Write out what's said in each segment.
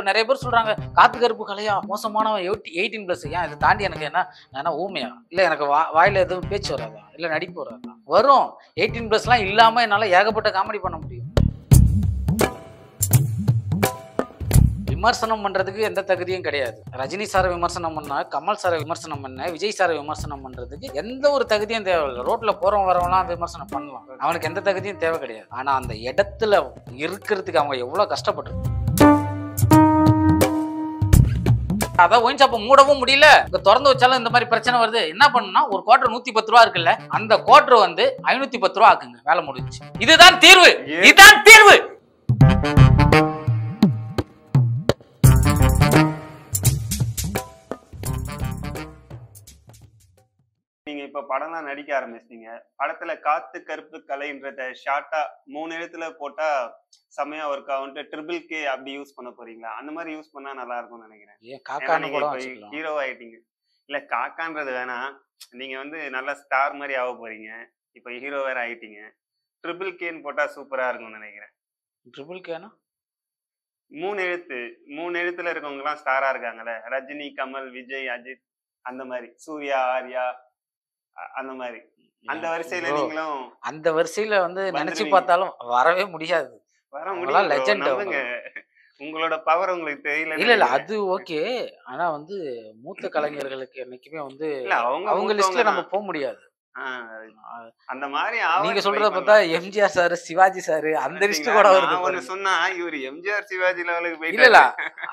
இப்ப நிறைய பேர் சொல்றாங்க காத்து கருப்பு கலையா மோசமானவன் 18+. ஏன் இதை தாண்டி எனக்கு என்ன ஊமையா இல்ல எனக்கு வாயில எதுவும் பேச்சு வராதா இல்ல நடிப்பு வராதா? வரும். 18+லாம் இல்லாம என்னால ஏகப்பட்ட காமெடி பண்ண முடியும். விமர்சனம் பண்றதுக்கு எந்த தகுதியும் கிடையாது. ரஜினி சாரை விமர்சனம் பண்ண, கமல் சாரை விமர்சனம் பண்ண, விஜய் சாரை விமர்சனம் பண்றதுக்கு எந்த ஒரு தகுதியும் தேவையில்லை. ரோட்ல போறவன் வரவெல்லாம் விமர்சனம் பண்ணலாம், அவனுக்கு எந்த தகுதியும் தேவை கிடையாது. ஆனா அந்த இடத்துல இருக்கிறதுக்கு அவங்க எவ்வளவு கஷ்டப்பட்டு. அதான் ஒயின் ஷாப்பை மூடவும் முடியல, திறந்து வச்சாலும் இந்த மாதிரி பிரச்சனை வருது. என்ன பண்ணுனா ஒரு குவார்டர் 110 ரூபா இருக்குல்ல, அந்த குவார்டர் வந்து 510 ரூபா ஆக்குங்க, வேலை முடிஞ்சு. இதுதான் தீர்வு, இதுதான் தீர்வு. நீங்க இப்ப படம்லாம் நடிக்க ஆரம்பிச்சிட்டீங்க. படத்துல காத்து கருப்பு கலைன்றத ஷார்ட்டா 3 எழுத்துல போட்டா செமையா ஒர்க் ஆகும். ட்ரிபிள் கே அப்படி யூஸ் பண்ண போறீங்களா? அந்த மாதிரி யூஸ் பண்ணா நல்லா இருக்கும்னு நினைக்கிறேன். ஹீரோ ஆயிட்டீங்க இல்ல, காக்கான்றது வேணாம், நீங்க வந்து நல்ல ஸ்டார் மாதிரி ஆக போறீங்க. இப்ப ஹீரோ வேற ஆயிட்டீங்க. ட்ரிபிள் கேன்னு போட்டா சூப்பரா இருக்கும்னு நினைக்கிறேன். ட்ரிபிள் கேனா 3 எழுத்துல இருக்கவங்க எல்லாம் ஸ்டாரா இருக்காங்கல்ல, ரஜினி, கமல், விஜய், அஜித், அந்த மாதிரி, சூர்யா, ஆர்யா, அந்த மாதிரி. அந்த வரிசையில நீங்களும் அந்த வரிசையில வந்து நினைச்சு பார்த்தாலும் வரவே முடியாது. வர முடியல, லெஜெண்ட். உங்களோட பவர் உங்களுக்கு தெரியல. இல்ல அது ஓகே. ஆனா வந்து மூத்த கலைஞர்களுக்கு என்னைக்குமே வந்து அவங்க லிஸ்ட்ல நம்ம போக முடியாது. அந்த மாதிரி நீங்க சொல்றத பார்த்தா எம்ஜிஆர் சார், சிவாஜி சார் அந்த லிஸ்ட் கூட வருது. ஒன்னு சொன்னா இவரு எம்ஜிஆர் சிவாஜி லெவலுக்கு போயிட்டு இல்ல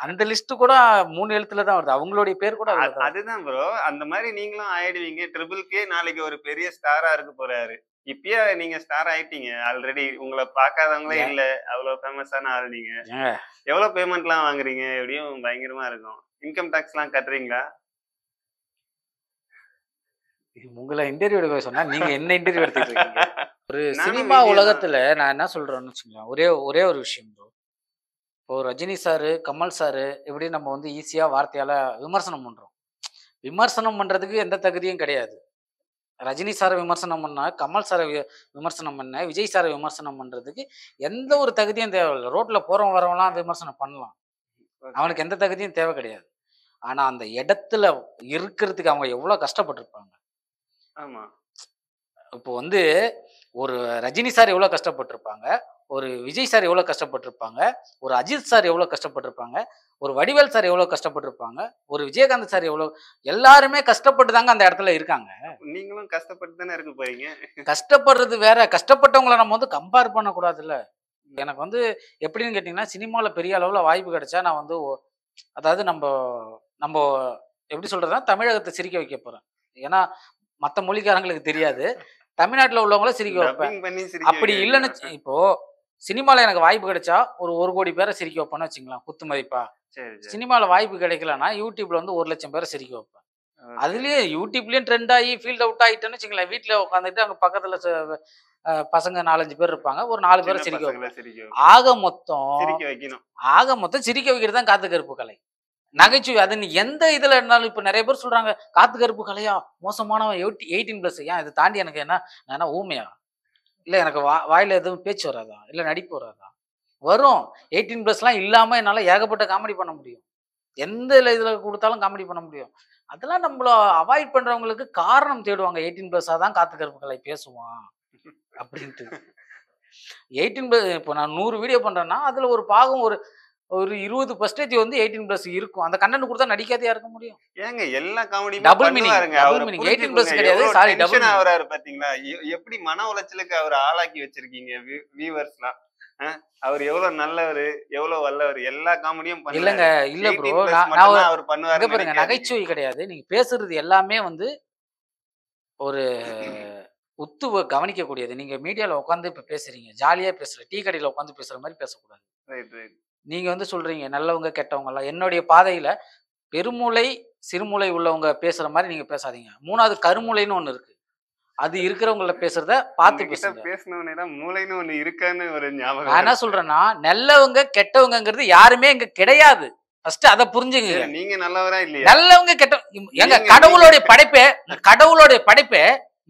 அந்த லிஸ்ட் கூட 3 எழுத்துல தான் வருது, அவங்களுடைய பேர் கூட. அதுதான் ப்ரோ, அந்த மாதிரி நீங்களும் ஆயிடுவீங்க. ட்ரிபிள் கே நாளைக்கு ஒரு பெரிய ஸ்டாரா இருக்க போறாரு. இப்பயே நீங்க ஸ்டார் ஆயிட்டீங்க ஆல்ரெடி. உங்களை பார்க்காதவங்களே இல்ல, அவ்வளவு ஃபேமஸான ஆள் நீங்க. எவ்வளவு பேமெண்ட் எல்லாம் வாங்குறீங்க? எப்படியும் பயங்கரமா இருக்கும். இன்கம் டாக்ஸ் எல்லாம் கட்டுறீங்களா? உங்களை இன்டர்வியூ எடுக்க சொன்னா நீங்க என்ன இன்டர்வியூ எடுத்துட்டு இருக்கீங்க? ஒரு சினிமா உலகத்துல நான் என்ன சொல்றேன்னு வச்சுக்கலாம், ஒரே ஒரு விஷயம் ப்ரோ. இப்போ ரஜினி சாரு, கமல் சாரு எப்படி நம்ம வந்து ஈஸியா வார்த்தையால விமர்சனம் பண்றோம். விமர்சனம் பண்றதுக்கு எந்த தகுதியும் கிடையாது. ரஜினி சாரை விமர்சனம் பண்ண, கமல் சாரை விமர்சனம் பண்ண, விஜய் சாரை விமர்சனம் பண்றதுக்கு எந்த ஒரு தகுதியும் தேவையில்லை. ரோட்ல போறவன் வரவெல்லாம் விமர்சனம் பண்ணலாம், அவனுக்கு எந்த தகுதியும் தேவை கிடையாது. ஆனா அந்த இடத்துல இருக்கிறதுக்கு அவங்க எவ்வளவு கஷ்டப்பட்டிருப்பாங்க. ஆமா, இப்போ வந்து ஒரு ரஜினி சார் எவ்வளவு கஷ்டப்பட்டிருப்பாங்க, ஒரு விஜய் சார் எவ்வளவு கஷ்டப்பட்டிருப்பாங்க, ஒரு அஜித் சார் எவ்வளவு கஷ்டப்பட்டிருப்பாங்க, ஒரு வடிவேல் சார் எவ்வளவு கஷ்டப்பட்டிருப்பாங்க, ஒரு விஜயகாந்த் சார் எவ்வளவு, எல்லாருமே கஷ்டப்பட்டு தாங்க அந்த இடத்துல இருக்காங்க. நீங்களும் கஷ்டப்பட்டு தானே இருக்க போறீங்க. கஷ்டப்படுறது வேற, கஷ்டப்பட்டவங்களை நம்ம வந்து கம்பேர் பண்ணக்கூடாதுல்ல. எனக்கு வந்து எப்படின்னு கேட்டீங்கன்னா, சினிமாவில் பெரிய அளவுல வாய்ப்பு கிடைச்சா நான் வந்து அதாவது நம்ம எப்படி சொல்றதுன்னா தமிழகத்தை சிரிக்க வைக்க போறேன். ஏன்னா மற்ற மொழிக்காரங்களுக்கு தெரியாது, தமிழ்நாட்டில் உள்ளவங்கள சிரிக்க வைப்பேன். அப்படி இல்லைன்னு இப்போ சினிமாவில் எனக்கு வாய்ப்பு கிடைச்சா ஒரு 1 கோடி பேரை சிரிக்க வைப்பேன்னு வச்சுக்கலாம், குத்து மதிப்பா. சினிமாவில் வாய்ப்பு கிடைக்கலன்னா யூடியூப்ல வந்து 1 லட்சம் பேரை சிரிக்க வைப்பேன். அதுலயே யூடியூப்லயும் ட்ரெண்ட் ஆகி ஃபீல்ட் அவுட் ஆகிட்டேன்னு வச்சுக்கலாம், வீட்டுல உட்காந்துட்டு அங்க பக்கத்துல பசங்க 4-5 பேர் இருப்பாங்க, ஒரு 4 பேரை சிரிக்க வைப்பேன். ஆக மொத்தம் சிரிக்க வைக்கிறது தான் காத்து கருப்பு கலை, நகைச்சுவை. அது நீ எந்த இதுல இருந்தாலும். இப்ப நிறைய பேர் சொல்றாங்க காத்து கருப்பு கலையா மோசமானவன் 18+. ஏன் இதை தாண்டி எனக்கு என்ன ஊமையா இல்ல எனக்கு வாயில எதுவும் பேச்சு வராதா இல்ல நடிப்பு வராதா? வரும். 18+லாம் இல்லாம என்னால ஏகப்பட்ட காமெடி பண்ண முடியும், எந்த இதுல கொடுத்தாலும் காமெடி பண்ண முடியும். அதெல்லாம் நம்மள அவாய்ட் பண்றவங்களுக்கு காரணம் தேடுவாங்க. 18+ஆ தான் காத்து கருப்பு கலை பேசுவான் அப்படின்ட்டு. 18+, இப்போ நான் 100 வீடியோ பண்றேன்னா அதுல ஒரு பாகம் ஒரு 20% வந்து 18+ இருக்கும். அந்த கண்டென்ட் கொடுத்தா நடிக்காதையா இருக்க முடியும். ஏங்க எல்லா காமெடியும் டபுள் மீனிங். 18+ கிடையாது, சாரி டபுள் ஆவறாரு பாத்தீங்களா? எப்படி மன உளைச்சலுக்கு அவர் ஆளாக்கி வச்சிருக்கீங்க வியூவர்ஸ்லாம். அவர் எவ்வளவு நல்லவர், எவ்வளவு வல்லவர், எல்லா காமெடியும் பண்ணுவாரு. இல்லங்க இல்ல ப்ரோ, அவர் பண்ணுவாரு பாருங்க. நகைச்சுவை கிடையாது, நீங்க பேசுறது எல்லாமே வந்து ஒரு உத்து கவனிக்க கூடியது. நீங்க மீடியால உட்காந்து இப்ப பேசுறீங்க, ஜாலியா பேசுற, டீ கடையில உட்காந்து பேசுற மாதிரி பேசக்கூடாது. நீங்க வந்து சொல்றீங்க நல்லவங்க கெட்டவங்க எல்லாம். என்னுடைய பாதையில பெருமூளை சிறுமூளை உள்ளவங்க பேசுற மாதிரி நீங்க பேசாதீங்க. 3வது கருமூளைன்னு ஒண்ணு இருக்கு, அது இருக்கிறவங்கள பேசுறத பார்த்து பேசுங்க. பேசணும்னா மூளைன்னு ஒண்ணு இருக்கான்னு ஒரு ஞாபகம். நான் என்ன சொல்றேன்னா, நல்லவங்க கெட்டவங்கிறது யாருமே இங்க கிடையாது. ஃபர்ஸ்ட் அத புரிஞ்சுங்க. நீங்க நல்லவரா இல்லையா? நல்லவங்க எங்க கடவுளுடைய படைப்பே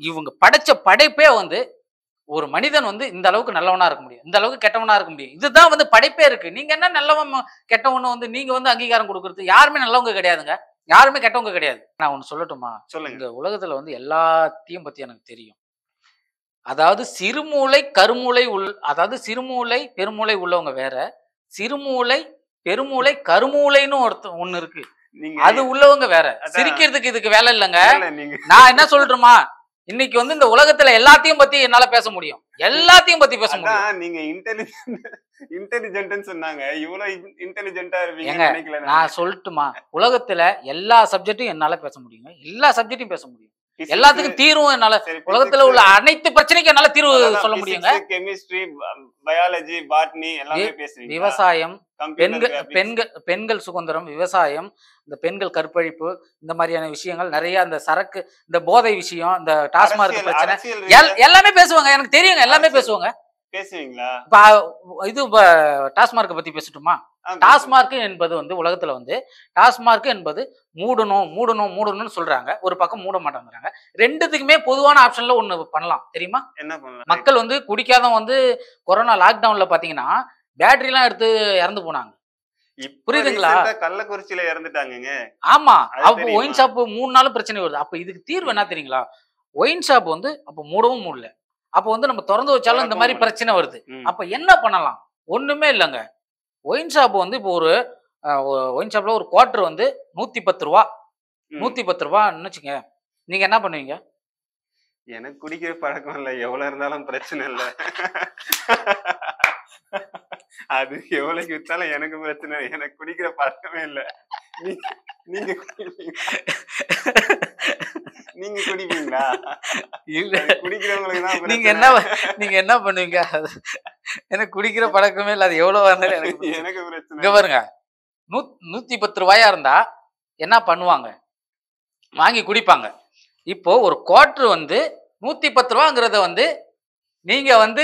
இவங்க படைச்ச படைப்பே வந்து ஒரு மனிதன் வந்து இந்த அளவுக்கு நல்லவனா இருக்க முடியும், இந்த அளவுக்கு கெட்டவனா இருக்க முடியும். இதுதான் வந்து படைப்பே இருக்கு. நீங்க என்ன நல்லவன் கெட்டவனு வந்து நீங்க வந்து அங்கீகாரம் கொடுக்கறது? யாருமே நல்லவங்க கிடையாதுங்க, யாருமே கெட்டவங்க கிடையாது. நான் ஒண்ணு சொல்லட்டுமா? சொல்லுங்க. இந்த உலகத்துல வந்து எல்லாத்தையும் பத்தி எனக்கு தெரியும். அதாவது சிறுமூளை கருமூளை அதாவது சிறுமூளை பெருமூளை உள்ளவங்க வேற, சிறுமூளை பெருமூளை கருமூளைன்னு ஒண்ணு இருக்கு, நீங்க அது உள்ளவங்க வேற. அதான். சிரிக்கிறதுக்கு இதுக்கு வேலை இல்லைங்க. நீங்க நான் என்ன சொல்றேமா, இன்னைக்கு வந்து இந்த உலகத்துல எல்லாத்தையும் பத்தி என்னால பேச முடியும், எல்லாத்தையும் பத்தி பேச முடியும். அதான் நீங்க இன்டெலிஜென்ட்னு சொன்னாங்க. இவ்வளவு இன்டெலிஜென்ட்டா ஏங்க இருப்பீங்கன்னு நினைக்கல நான் சொல்லட்டுமா, உலகத்துல எல்லா சப்ஜெக்டும் என்னால பேச முடியுங்க, எல்லா சப்ஜெக்டும் பேச முடியும், எல்லாத்துக்கும் தீர்வும் என்னால, உலகத்துல உள்ள அனைத்து பிரச்சனைக்கும் என்னால தீர்வு சொல்ல முடியுங்க. கெமிஸ்ட்ரி, பயாலஜி, பாட்னி எல்லாமே பேசுவீங்க. விவசாயம், பெண்கள் கம்ப்யூட்டர் பெண்கள் பெண்கள் சுதந்திரம், விவசாயம், இந்த பெண்கள் கற்பழிப்பு, இந்த மாதிரியான விஷயங்கள் நிறைய, அந்த சரக்கு, இந்த போதை விஷயம், இந்த டாஸ்மார்க் பிரச்சனை, எல்லாமே பேசுவாங்க. எனக்கு தெரியுங்க, எல்லாமே பேசுவாங்க. பேசுவீங்களா? இது டாஸ்மார்க் பத்தி பேசட்டுமா? டாஸ்மார்க் என்பது வந்து உலகத்துல வந்து டாஸ்மார்க் என்பது மூடணும் மூடணும் மூடணும்னு சொல்றாங்க, ஒரு பக்கம் மூட மாட்டேங்கிறாங்க. ரெண்டுத்துக்குமே பொதுவான ஆப்ஷன்ல ஒண்ணு பண்ணலாம் தெரியுமா? என்ன பண்ணலாம்? மக்கள் வந்து குடிக்காதவங்க வந்து கொரோனா லாக்டவுன்ல பாத்தீங்கன்னா பேட்டரி எல்லாம் எடுத்து இறந்து போனாங்க, புரியுதுங்களா? கள்ளக்குறிச்சியில இறந்துட்டாங்க. ஆமா, அப்போ ஒயின் ஷாப் 3 நாளும் பிரச்சனை வருது. அப்ப இதுக்கு தீர்வு என்ன தெரியுங்களா? ஒயின் ஷாப் வந்து அப்ப மூடவும் மூடல, அப்ப வந்து நம்ம திறந்து வச்சாலும் இந்த மாதிரி பிரச்சனை வருது. அப்ப என்ன பண்ணலாம்? ஒண்ணுமே இல்லைங்க. ஒயின் ஷாப் வந்து இப்போ ஒரு ஒயின் ஷாப்ல ஒரு குவார்டர் வந்து 110 ரூபா, 110 ரூபான்னு வச்சுங்க, நீங்க என்ன பண்ணுவீங்க? எனக்கு குடிக்கிற பழக்கம் இல்ல, எவ்வளவு இருந்தாலும் பிரச்சனை இல்ல. அது எவ்வளவுக்கு வித்தாலும் எனக்கு பிரச்சனை, எனக்கு குடிக்கிற பழக்கமே இல்ல. நீங்க நீங்க குடிப்பீங்களா? இல்ல, குடிக்கிறவங்களுக்கு தான் நீங்க என்ன பண்ணுவீங்க? எனக்கு குடிக்கிற பழக்கமே இல்ல, அது எவ்வளவு இருந்தாலும் எனக்கு பிரச்சனை. இங்க பாருங்க, 110 ரூபாயா இருந்தா என்ன பண்ணுவாங்க? வாங்கி குடிப்பாங்க. இப்போ ஒரு குவார்டர் வந்து 110 ரூபாங்கிறத வந்து நீங்க வந்து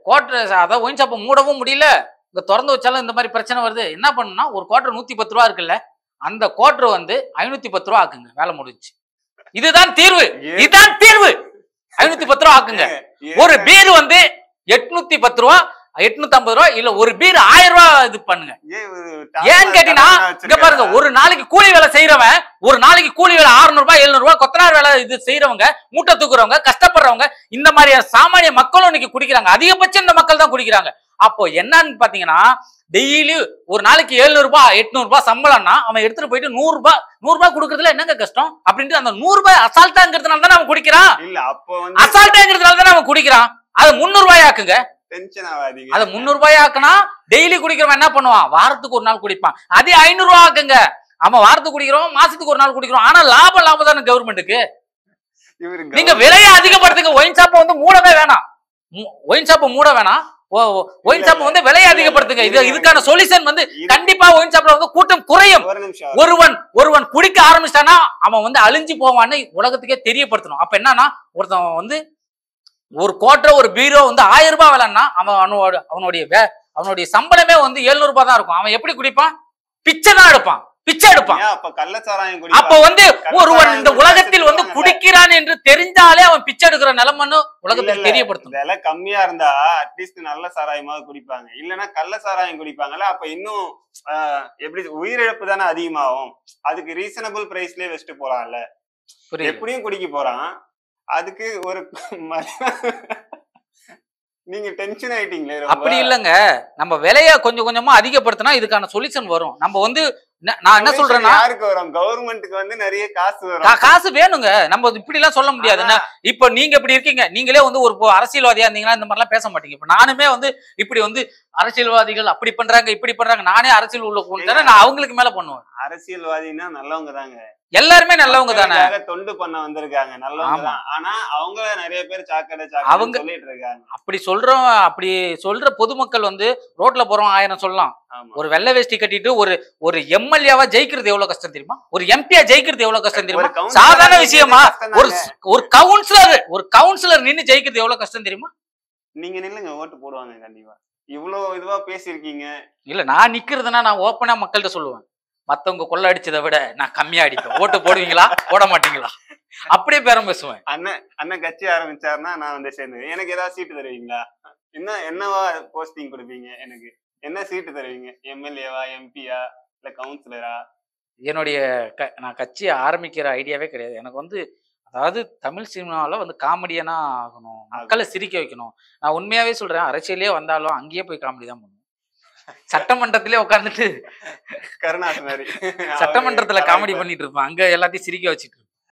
குவார்டர், அதாவது ஒயின் ஷாப்பை மூடவும் முடியல, இங்க திறந்து வச்சாலும் இந்த மாதிரி பிரச்சனை வருது. என்ன பண்ணுனா, ஒரு குவார்டர் 110 ரூபா இருக்குல்ல, அந்த குவார்டர் வந்து 510 ரூபா ஆக்குங்க, வேலை முடிஞ்சு. இதுதான் தீர்வு, இதுதான் தீர்வு. 510 ரூபா ஆக்குங்க. ஒரு பீர் வந்து 810 ரூபா, 850 ரூபா, இல்ல ஒரு பீர் 1000 ரூபா இது பண்ணுங்க. ஏன்னு கேட்டீங்கன்னா, இங்க பாருங்க, ஒரு நாளைக்கு கூலி வேலை செய்யறவன், ஒரு நாளைக்கு கூலி வேலை 600 ரூபாய் 700 ரூபாய், கொத்தனார் வேலை இது செய்யறவங்க, மூட்டை தூக்குறவங்க, கஷ்டப்படுறவங்க, இந்த மாதிரி சாமானிய மக்களும் இன்னைக்கு குடிக்கிறாங்க. அதிகபட்சம் இந்த மக்கள் தான் குடிக்கிறாங்க. அப்போ என்னன்னு பாத்தீங்கன்னா, டெய்லி ஒரு நாளைக்கு 700 ரூபாய் 800 ரூபாய் சம்பளம்னா அவன் எடுத்துட்டு போயிட்டு 100 ரூபாய் கொடுக்கறதுல என்னங்க கஷ்டம்? அப்படின்ட்டு அந்த 100 ரூபாய் அசால்ட்டாங்கிறதுனால தானே அவன் குடிக்கிறான். இல்ல, அப்போ வந்து அசால்ட்டாங்கிறதுனால தானே அவன் குடிக்கிறான். அது 300 ரூபாய் ஆக்குங்க, டென்ஷன் ஆகாதீங்க. அது 300 ரூபாய் ஆக்குனா டெய்லி குடிக்கிறவன் என்ன பண்ணுவான்? வாரத்துக்கு ஒரு நாள் குடிப்பான். அதே 500 ரூபாய் ஆக்குங்க, அவன் வாரத்துக்கு குடிக்கிறோம், மாசத்துக்கு ஒரு நாள் குடிக்கிறோம். ஆனா லாபம் தானே கவர்மெண்ட்டுக்கு. நீங்க விலையை அதிகப்படுத்துங்க. ஒயின் ஷாப்பை வந்து மூடவே வேணாம், ஒயின் ஷாப்பை மூட வேணாம், ஒயின் ஷாப் வந்து விலையை அதிகப்படுத்துங்க. இதுக்கான சொல்யூஷன் வந்து கண்டிப்பா ஒயின் ஷாப்ல வந்து கூட்டம் குறையும். ஒருவன் குடிக்க ஆரம்பிச்சானா அவன் வந்து அழிஞ்சு போவான்னு உலகத்துக்கே தெரியப்படுத்தணும். அப்ப என்னன்னா, ஒருத்தன் வந்து ஒரு குவார்டர் ஒரு பீரோ வந்து 1000 ரூபாய் விலைன்னா அவனுடைய சம்பளமே வந்து 700 ரூபாய் தான் இருக்கும். அவன் எப்படி குடிப்பான்? பிச்சை தான் எடுப்பான், பிச்சை எடுப்பான். அப்ப வந்து ஒருவன் இந்த உலகத்தில் வந்து குடிக்கிறான் என்று தெரிஞ்சாலே அவன் பிச்சை எடுக்கிற நிலைமைன்னு உலகத்துக்கு தெரியப்படுத்தும். விலை கம்மியா இருந்தா அட்லீஸ்ட் நல்ல சாராயமாக குடிப்பாங்க, இல்லன்னா கள்ள சாராயம் குடிப்பாங்கல்ல, அப்ப இன்னும் எப்படி உயிரிழப்பு தானே அதிகமாகும். அதுக்கு ரீசனபிள் பிரைஸ்லயே வச்சுட்டு போறான்ல, எப்படியும் குடிக்க போறான். அதுக்கு ஒரு நீங்க டென்ஷன் ஆயிட்டீங்களே. அப்படி இல்லங்க, நம்ம விலைய கொஞ்சம் கொஞ்சமா அதிகப்படுத்தினா இதுக்கான சொல்யூஷன் வரும். நம்ம வந்து நான் என்ன சொல்றேன்னா, யாருக்கு வரும்? கவர்மெண்ட்டுக்கு வந்து நிறைய காசு வரும். காசு வேணுங்க. நம்ம இப்படி எல்லாம் சொல்ல முடியாது. இப்ப நீங்க இப்படி இருக்கீங்க, நீங்களே வந்து ஒரு அரசியல்வாதியா இருந்தீங்கன்னா இந்த மாதிரி எல்லாம் பேச மாட்டீங்க. இப்ப நானுமே வந்து இப்படி வந்து அரசியல்வாதிகள் அப்படி பண்றாங்க இப்படி பண்றாங்க, நானே அரசியல் உள்ள போனா நான் அவங்களுக்கு மேல பண்ணுவேன். அரசியல்வாதினா நல்லவங்க தாங்க, எல்லாருமே நல்லவங்க தானே, தொண்டு பண்ண வந்திருக்காங்க, நல்லவங்க தான். ஆனா அவங்க நிறைய பேர் சாக்கடை அவங்க சொல்லிட்டு இருக்காங்க. அப்படி சொல்ற பொதுமக்கள் வந்து ரோட்ல போறோம் 1000 சொல்லலாம். ஒரு வெள்ளை வேஷ்டி கட்டிட்டு ஒரு எம்எல்ஏவா ஜெயிக்கிறது எவ்வளவு கஷ்டம் தெரியுமா? ஒரு எம்பியா ஜெயிக்கிறது எவ்வளவு கஷ்டம் தெரியுமா? சாதாரண விஷயமா? ஒரு கவுன்சிலர் நின்னு ஜெயிக்கிறது எவ்வளவு கஷ்டம் தெரியுமா? நீங்க நில்லுங்க, ஓட்டு போடுவாங்க கண்டிப்பா. இவ்வளவு இதுவா பேசிருக்கீங்க. இல்ல, நான் நிக்கிறதுனா நான் ஓப்பனா மக்கள்கிட்ட சொல்லுவேன், மத்தவங்க கொள்ள அடிச்சதை விட நான் கம்மியா அடிப்பேன். ஓட்டு போடுவீங்களா போட மாட்டீங்களா? அப்படியே பேரம் பேசுவேன். அண்ணன் அண்ணன் கட்சி ஆரம்பிச்சாருன்னா நான் வந்து சேர்ந்து எனக்கு ஏதாவது சீட்டு தருவீங்களா? என்னவா போஸ்டிங் கொடுப்பீங்க எனக்கு? என்ன சீட்டு தருவீங்க? எம்எல்ஏவா, எம்பியா, இல்ல கவுன்சிலரா? என்னுடைய நான் கட்சி ஆரம்பிக்கிற ஐடியாவே கிடையாது. எனக்கு வந்து அதாவது தமிழ் சினிமாவில் வந்து காமெடியனா ஆகணும், மக்களை சிரிக்க வைக்கணும். நான் உண்மையாவே சொல்றேன், அரசியலே வந்தாலும் அங்கேயே போய் காமெடி தான் பண்ணுவேன். சட்டமன்றத்திலே உட்கார்ந்துட்டு கருணாஸ் மாதிரி சட்டமன்றத்துல காமெடி பண்ணிட்டு இருப்பேன், அங்க எல்லாத்தையும் சிரிக்க வச்சுட்டு இருப்பேன்.